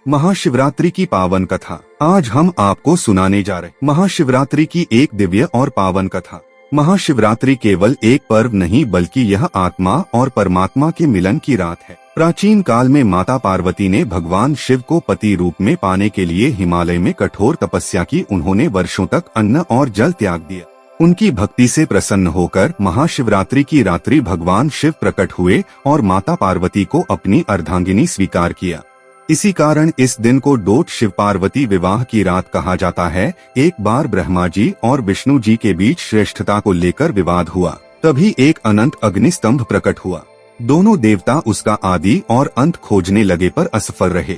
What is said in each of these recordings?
महाशिवरात्रि की पावन कथा आज हम आपको सुनाने जा रहे। महाशिवरात्रि की एक दिव्य और पावन कथा। महाशिवरात्रि केवल एक पर्व नहीं बल्कि यह आत्मा और परमात्मा के मिलन की रात है। प्राचीन काल में माता पार्वती ने भगवान शिव को पति रूप में पाने के लिए हिमालय में कठोर तपस्या की। उन्होंने वर्षों तक अन्न और जल त्याग दिया। उनकी भक्ति से प्रसन्न होकर महाशिवरात्रि की रात्रि भगवान शिव प्रकट हुए और माता पार्वती को अपनी अर्धांगिनी स्वीकार किया। इसी कारण इस दिन को डोट शिव पार्वती विवाह की रात कहा जाता है। एक बार ब्रह्मा जी और विष्णु जी के बीच श्रेष्ठता को लेकर विवाद हुआ। तभी एक अनंत अग्निस्तंभ प्रकट हुआ। दोनों देवता उसका आदि और अंत खोजने लगे पर असफल रहे।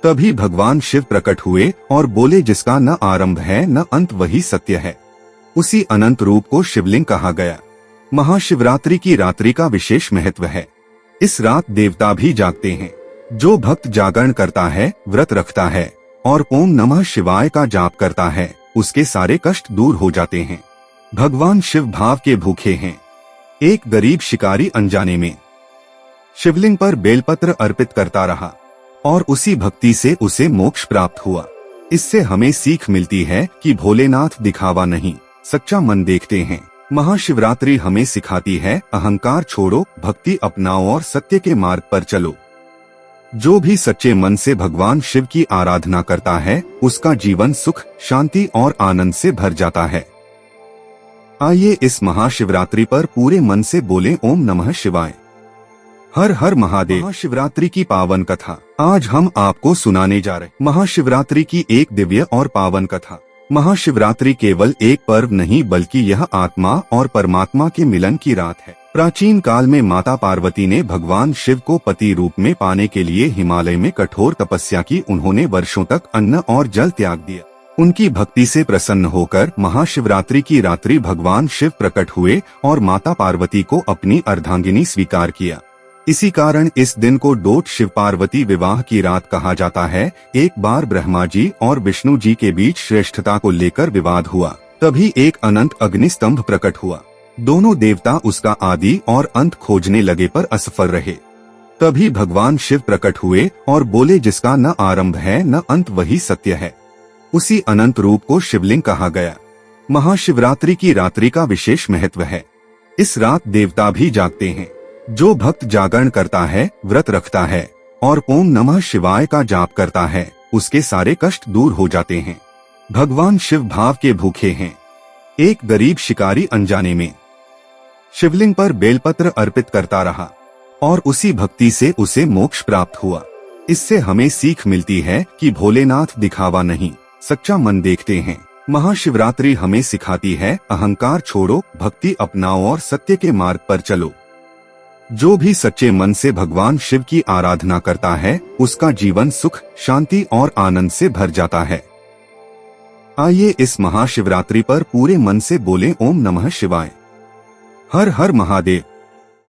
तभी भगवान शिव प्रकट हुए और बोले, जिसका न आरंभ है न अंत वही सत्य है। उसी अनंत रूप को शिवलिंग कहा गया। महाशिवरात्रि की रात्रि का विशेष महत्व है। इस रात देवता भी जागते हैं। जो भक्त जागरण करता है, व्रत रखता है और ओम नमः शिवाय का जाप करता है, उसके सारे कष्ट दूर हो जाते हैं। भगवान शिव भाव के भूखे हैं। एक गरीब शिकारी अनजाने में शिवलिंग पर बेलपत्र अर्पित करता रहा और उसी भक्ति से उसे मोक्ष प्राप्त हुआ। इससे हमें सीख मिलती है कि भोलेनाथ दिखावा नहीं, सच्चा मन देखते हैं। महाशिवरात्रि हमें सिखाती है, अहंकार छोड़ो, भक्ति अपनाओ और सत्य के मार्ग पर चलो। जो भी सच्चे मन से भगवान शिव की आराधना करता है, उसका जीवन सुख, शांति और आनंद से भर जाता है। आइए इस महाशिवरात्रि पर पूरे मन से बोलें ओम नमः शिवाय। हर हर महादेव। महाशिवरात्रि की पावन कथा आज हम आपको सुनाने जा रहे। महाशिवरात्रि की एक दिव्य और पावन कथा। महाशिवरात्रि केवल एक पर्व नहीं बल्कि यह आत्मा और परमात्मा के मिलन की रात है। प्राचीन काल में माता पार्वती ने भगवान शिव को पति रूप में पाने के लिए हिमालय में कठोर तपस्या की। उन्होंने वर्षों तक अन्न और जल त्याग दिया। उनकी भक्ति से प्रसन्न होकर महाशिवरात्रि की रात्रि भगवान शिव प्रकट हुए और माता पार्वती को अपनी अर्धांगिनी स्वीकार किया। इसी कारण इस दिन को डोट शिव पार्वती विवाह की रात कहा जाता है। एक बार ब्रह्मा जी और विष्णु जी के बीच श्रेष्ठता को लेकर विवाद हुआ। तभी एक अनंत अग्निस्तंभ प्रकट हुआ। दोनों देवता उसका आदि और अंत खोजने लगे पर असफल रहे। तभी भगवान शिव प्रकट हुए और बोले, जिसका न आरंभ है न अंत वही सत्य है। उसी अनंत रूप को शिवलिंग कहा गया। महाशिवरात्रि की रात्रि का विशेष महत्व है। इस रात देवता भी जागते हैं। जो भक्त जागरण करता है, व्रत रखता है और ओम नमः शिवाय का जाप करता है, उसके सारे कष्ट दूर हो जाते हैं। भगवान शिव भाव के भूखे हैं। एक गरीब शिकारी अनजाने में शिवलिंग पर बेलपत्र अर्पित करता रहा और उसी भक्ति से उसे मोक्ष प्राप्त हुआ। इससे हमें सीख मिलती है कि भोलेनाथ दिखावा नहीं, सच्चा मन देखते हैं। महाशिवरात्रि हमें सिखाती है, अहंकार छोड़ो, भक्ति अपनाओ और सत्य के मार्ग पर चलो। जो भी सच्चे मन से भगवान शिव की आराधना करता है, उसका जीवन सुख, शांति और आनंद से भर जाता है। आइए इस महाशिवरात्रि पर पूरे मन से बोलें ओम नमः शिवाय। हर हर महादेव।